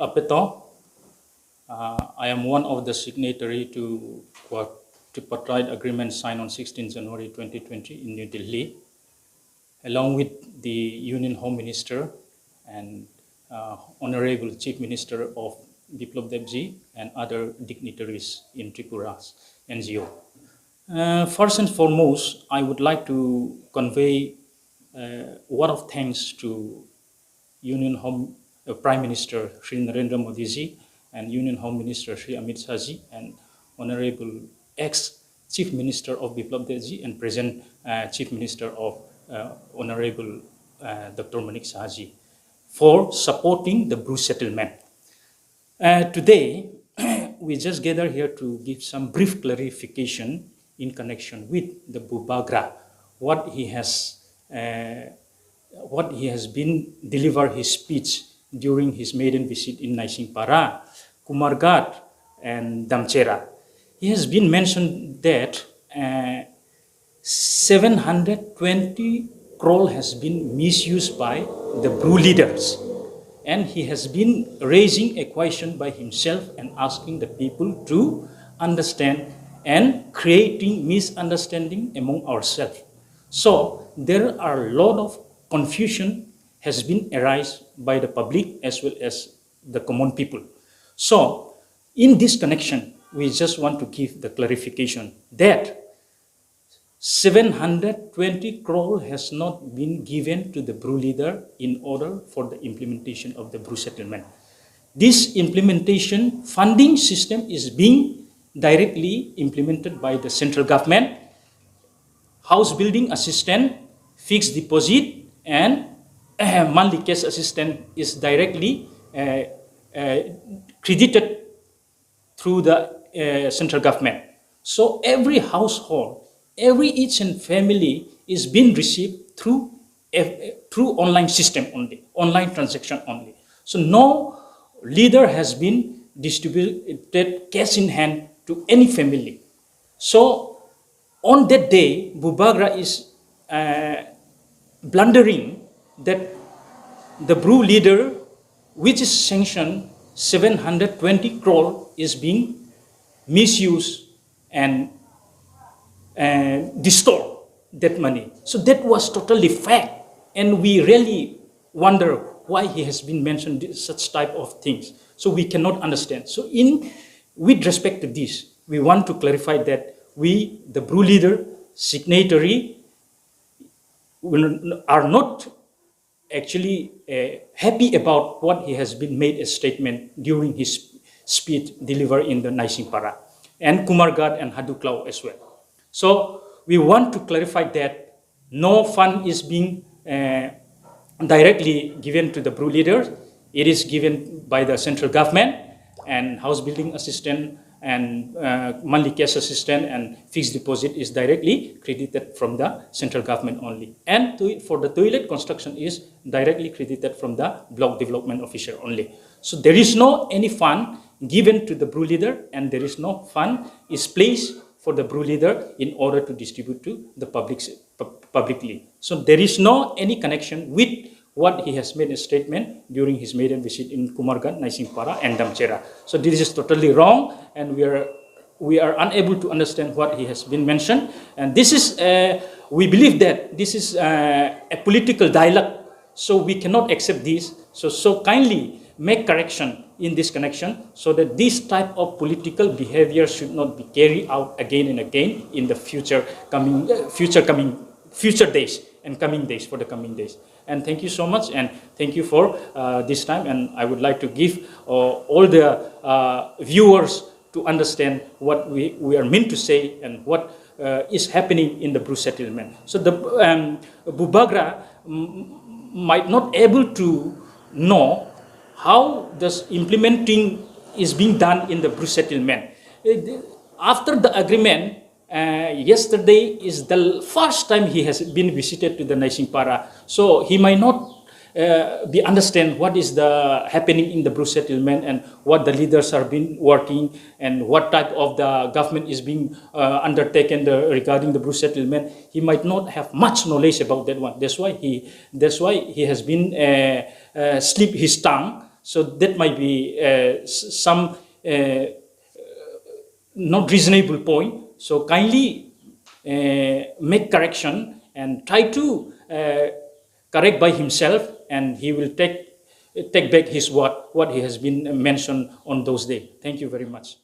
Apeto. I am one of the signatory to tripartite agreement signed on 16 January 2020 in New Delhi, along with the Union Home Minister and Honorable Chief Minister of Biplab Debji and other dignitaries in Tripura's NGO. First and foremost, I would like to convey a word of thanks to Union Home Prime Minister Shri Narendra Modi ji and Union Home Minister Shri Amit Shah ji and Honorable ex-Chief Minister of Biplab Debji and present Chief Minister of Honorable Dr. Manik Shah ji for supporting the Bru settlement. Today, we just gather here to give some brief clarification in connection with the BUBAGRA, what he has been delivered his speech during his maiden visit in Naisingpara, Kumargat, and Damchera. He has been mentioned that 720 crore has been misused by the Bru leaders, and he has been raising a question by himself and asking the people to understand and creating misunderstanding among ourselves. So there are a lot of confusion has been arised by the public as well as the common people. So in this connection, we just want to give the clarification that 720 crore has not been given to the Bru leader in order for the implementation of the Bru settlement. This implementation funding system is being directly implemented by the central government. House building assistance, fixed deposit, and monthly cash assistance is directly credited through the central government. So every household, each and family is being received through online system only, online transaction only. So no leader has been distributed cash in hand to any family. So on that day, BUBAGRA is blundering that the Bru leader, which is sanctioned 720 crore, is being misused and distort that money. So that was totally fact, and we really wonder why he has been mentioned such type of things. So we cannot understand. So with respect to this, we want to clarify that we, the Bru leader, signatory, are not actually happy about what he has been made a statement during his speech delivered in the Naisingpara and Kumargat and Haduklau as well. So we want to clarify that no fund is being directly given to the Bru leaders. It is given by the central government, and house building assistance and monthly cash assistance and fixed deposit is directly credited from the central government only. And for the toilet construction is directly credited from the block development officer only. So there is no any fund given to the Bru leader, and there is no fund is placed for the Bru leader in order to distribute to the publicly. So there is no any connection with what he has made a statement during his maiden visit in Kumargat, Naisingpara, and Damchera. So this is totally wrong, and we are unable to understand what he has been mentioned. And this is, we believe that this is a political dialogue, so we cannot accept this. So kindly make correction in this connection so that this type of political behavior should not be carried out again and again in the future days and coming days, for the coming days. And thank you so much, and thank you for this time. And I would like to give all the viewers to understand what we are meant to say and what is happening in the Bru settlement. So the BUBAGRA might not able to know how this implementing is being done in the Bru settlement. After the agreement, yesterday is the first time he has been visited to the Naisingpara, so he might not be understand what is the happening in the Bru settlement and what the leaders are been working and what type of the government is being undertaken regarding the Bru settlement. He might not have much knowledge about that one. That's why he has been slip his tongue. So that might be some not reasonable point. So kindly make correction and try to correct by himself, and he will take back his word, what he has been mentioned on those days. Thank you very much.